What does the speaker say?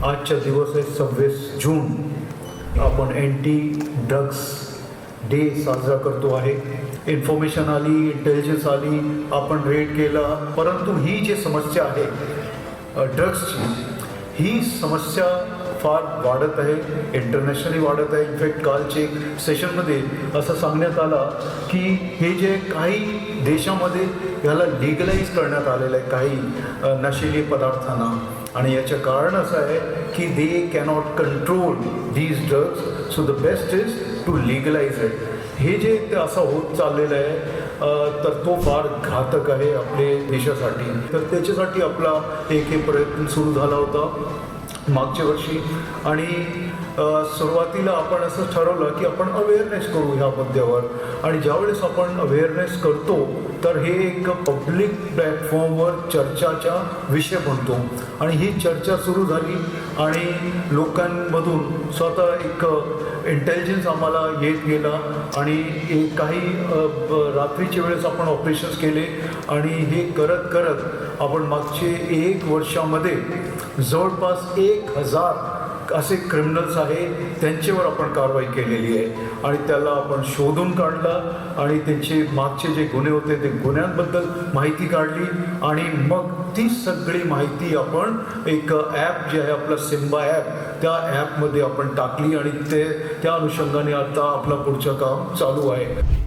आजचा दिवस आहे 26 जून. आपण अँटी ड्रग्स डे साजरा करतो आहे. इन्फॉर्मेशन आली, इंटेलिजन्स आली, आपण रेड केला, परंतु ही जी समस्या आहे ड्रग्सची, ही समस्या फार वाढत आहे, इंटरनॅशनली वाढत आहे. इनफॅक्ट कालचे एक सेशनमध्ये असं सांगण्यात आलं की हे जे काही देशामध्ये ह्याला लिगलाइज करण्यात आलेलं आहे काही नशिली पदार्थांना, आणि याचं कारण असं आहे की they cannot control these drugs, so the best is to legalise it. हे जे ते असं होत चाललेलं आहे तर तो फार घातक आहे आपले देशासाठी. तर त्याच्यासाठी आपला एक प्रयत्न सुरू झाला होता मागच्या वर्षी, आणि सुरुवातीला आपण असं ठरवलं की आपण अवेअरनेस करू ह्या मुद्द्यावर. आणि ज्यावेळेस आपण अवेअरनेस करतो तर हे एक पब्लिक प्लॅटफॉर्मवर चर्चाचा विषय बनतो, आणि ही चर्चा सुरू झाली आणि लोकांमधून स्वतः एक इंटेलिजन्स आम्हाला येत गेला, आणि एक काही रात्रीच्या वेळेस आपण ऑपरेशन्स केले, आणि हे करत करत आपण मागचे 1 वर्षामध्ये जवळपास 1000 असे क्रिमिनल्स आहेत त्यांच्यावर आपण कारवाई केलेली आहे, आणि त्याला आपण शोधून काढला, आणि त्यांचे मागचे जे गुन्हे होते ते गुन्ह्यांबद्दल माहिती काढली, आणि मग ती सगळी माहिती आपण एक ॲप जे आहे आपला सिम्बा ॲप, त्या ॲपमध्ये आपण टाकली, आणि त्या अनुषंगाने आता आपलं पुढचं काम चालू आहे.